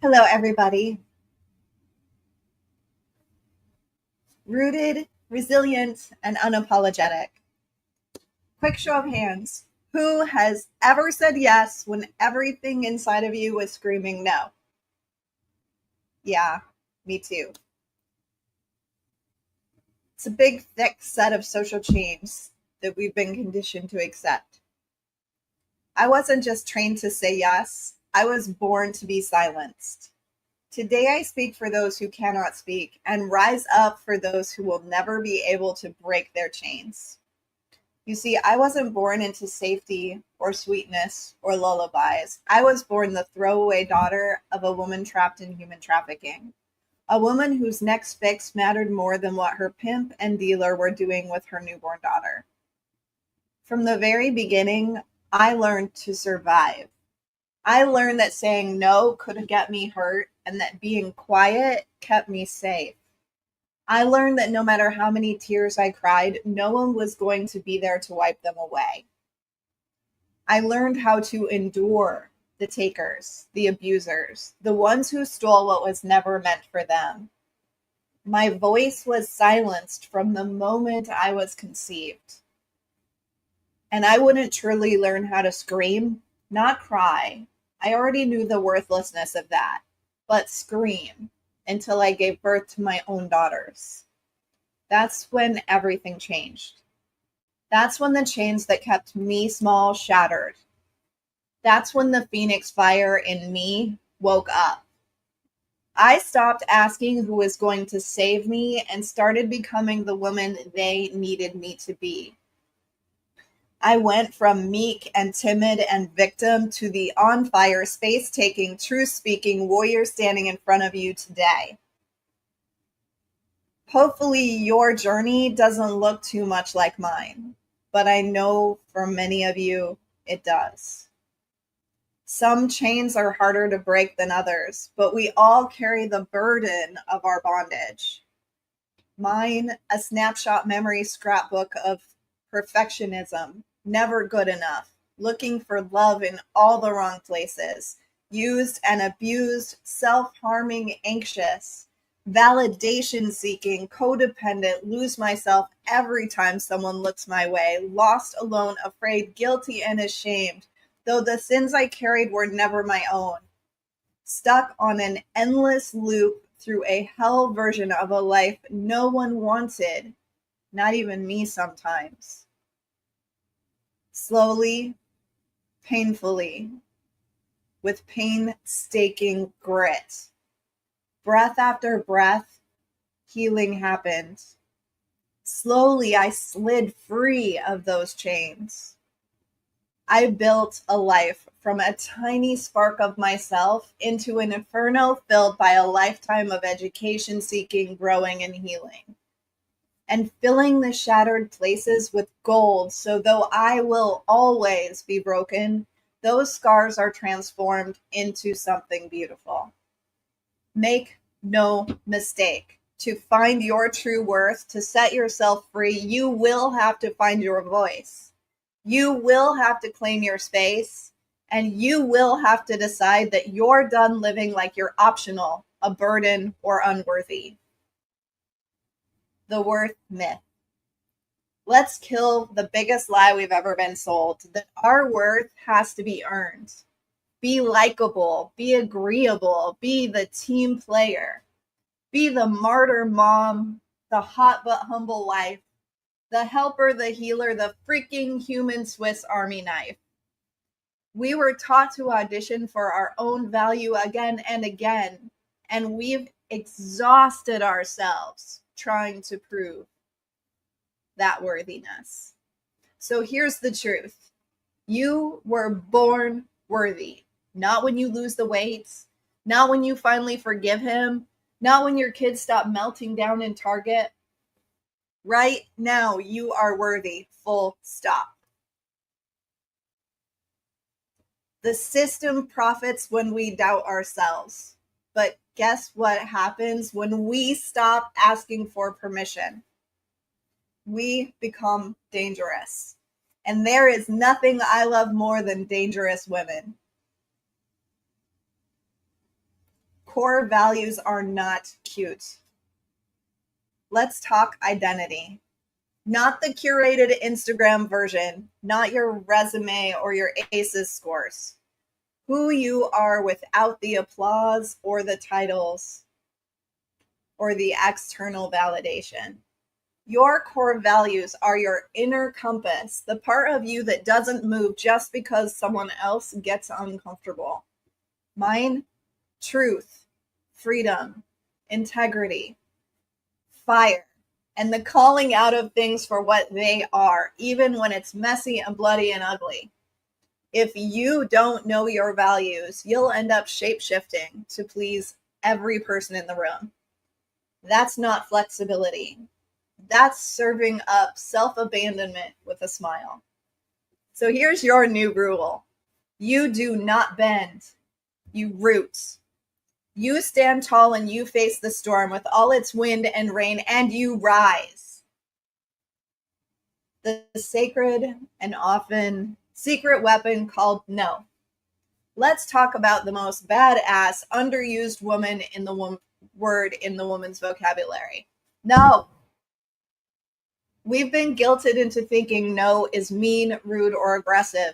Hello, everybody. Rooted, resilient, and unapologetic. Quick show of hands. Who has ever said yes when everything inside of you was screaming no? Yeah, me too. It's a big, thick set of social chains that we've been conditioned to accept. I wasn't just trained to say yes, I was born to be silenced. Today, I speak for those who cannot speak and rise up for those who will never be able to break their chains. You see, I wasn't born into safety or sweetness or lullabies. I was born the throwaway daughter of a woman trapped in human trafficking. A woman whose next fix mattered more than what her pimp and dealer were doing with her newborn daughter. From the very beginning, I learned to survive. I learned that saying no could get me hurt and that being quiet kept me safe. I learned that no matter how many tears I cried, no one was going to be there to wipe them away. I learned how to endure the takers, the abusers, the ones who stole what was never meant for them. My voice was silenced from the moment I was conceived. And I wouldn't truly learn how to scream, not cry. I already knew the worthlessness of that, but scream until I gave birth to my own daughters. That's when everything changed. That's when the chains that kept me small shattered. That's when the phoenix fire in me woke up. I stopped asking who was going to save me and started becoming the woman they needed me to be. I went from meek and timid and victim to the on fire, space taking, truth speaking warrior standing in front of you today. Hopefully, your journey doesn't look too much like mine, but I know for many of you, it does. Some chains are harder to break than others, but we all carry the burden of our bondage. Mine, a snapshot memory scrapbook of perfectionism, never good enough, looking for love in all the wrong places, used and abused, self-harming, anxious, validation seeking, codependent, lose myself every time someone looks my way, lost, alone, afraid, guilty, and ashamed, though the sins I carried were never my own, stuck on an endless loop through a hell version of a life no one wanted, not even me sometimes. Slowly, painfully, with painstaking grit, breath after breath, healing happened. Slowly, I slid free of those chains. I built a life from a tiny spark of myself into an inferno filled by a lifetime of education seeking, growing, and healing. And filling the shattered places with gold, so though I will always be broken, those scars are transformed into something beautiful. Make no mistake. To find your true worth, to set yourself free, you will have to find your voice. You will have to claim your space, and you will have to decide that you're done living like you're optional, a burden, or unworthy. The worth myth. Let's kill the biggest lie we've ever been sold, that our worth has to be earned. Be likable, be agreeable, be the team player, be the martyr mom, the hot but humble wife, the helper, the healer, the freaking human Swiss Army knife. We were taught to audition for our own value again and again, and we've exhausted ourselves trying to prove that worthiness. So here's the truth. You were born worthy, not when you lose the weight, not when you finally forgive him, not when your kids stop melting down in Target. Right now, you are worthy, full stop. The system profits when we doubt ourselves. But guess what happens when we stop asking for permission? We become dangerous. And there is nothing I love more than dangerous women. core values are not cute. Let's talk identity. Not the curated Instagram version, not your resume or your ACEs scores. Who you are without the applause or the titles or the external validation. Your core values are your inner compass, the part of you that doesn't move just because someone else gets uncomfortable. Mine, truth, freedom, integrity, fire, and the calling out of things for what they are, even when it's messy and bloody and ugly. If you don't know your values, you'll end up shape-shifting to please every person in the room. That's not flexibility. That's serving up self-abandonment with a smile. So here's your new rule. You do not bend. You root. You stand tall and you face the storm with all its wind and rain, and you rise. The sacred and often secret weapon called no. Let's talk about the most badass, underused woman in the word in the woman's vocabulary. No. We've been guilted into thinking no is mean, rude, or aggressive.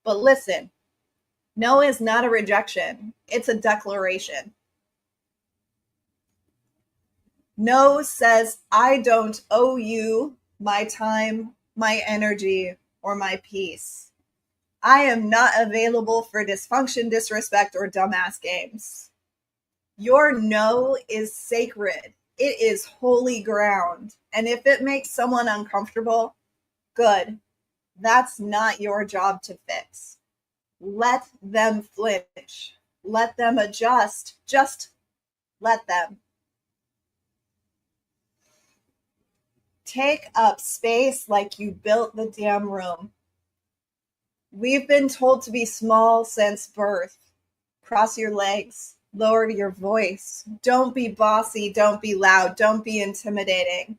But listen, no is not a rejection. It's a declaration. No says, I don't owe you my time, my energy, or my peace. I am not available for dysfunction, disrespect, or dumbass games. Your no is sacred. It is holy ground. And if it makes someone uncomfortable, good. That's not your job to fix. Let them flinch. Let them adjust. Just let them. Take up space like you built the damn room. We've been told to be small since birth. Cross your legs. Lower your voice. Don't be bossy. Don't be loud. Don't be intimidating.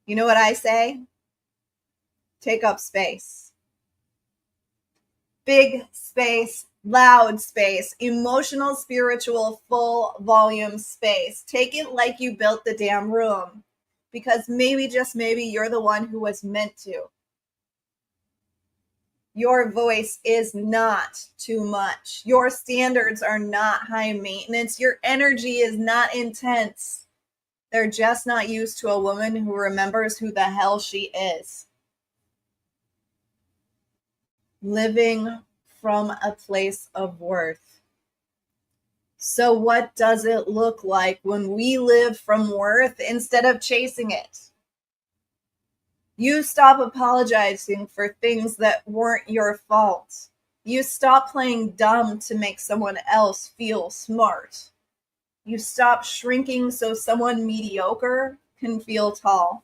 You know what I say? Take up space. Big space, loud space, emotional, spiritual, full volume space. Take it like you built the damn room. Because maybe, just maybe, you're the one who was meant to. Your voice is not too much. Your standards are not high maintenance. Your energy is not intense. They're just not used to a woman who remembers who the hell she is. Living from a place of worth. So what does it look like when we live from worth instead of chasing it? You stop apologizing for things that weren't your fault. You stop playing dumb to make someone else feel smart. You stop shrinking so someone mediocre can feel tall.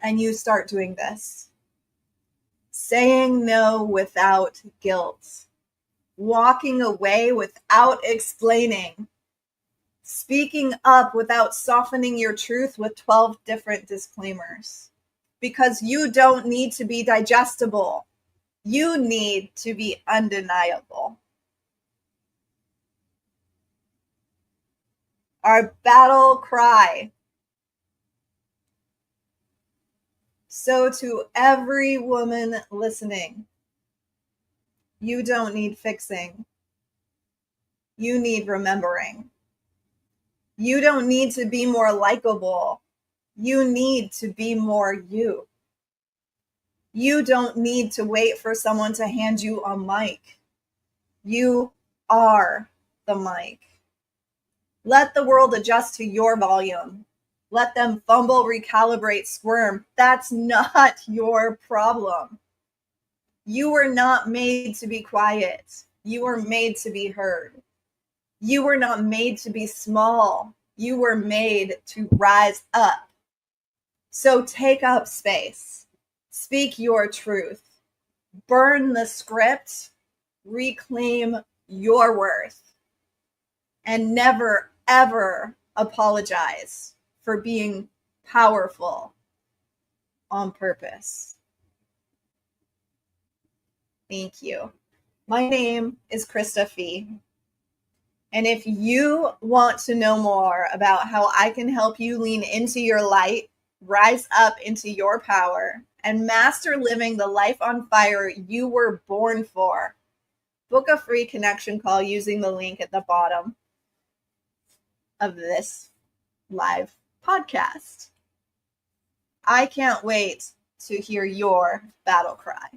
And you start doing this. Saying no without guilt. Walking away without explaining. Speaking up without softening your truth with 12 different disclaimers. Because you don't need to be digestible. You need to be undeniable. Our battle cry. So to every woman listening, you don't need fixing. You need remembering. You don't need to be more likable. You need to be more you. You don't need to wait for someone to hand you a mic. You are the mic. Let the world adjust to your volume. Let them fumble, recalibrate, squirm. That's not your problem. You were not made to be quiet. You were made to be heard. You were not made to be small. You were made to rise up. So take up space. Speak your truth. Burn the script. Reclaim your worth. And never, ever apologize for being powerful on purpose. Thank you. My name is Krista Fee. And if you want to know more about how I can help you lean into your light, rise up into your power, and master living the life on fire you were born for, book a free connection call using the link at the bottom of this live podcast. I can't wait to hear your battle cry.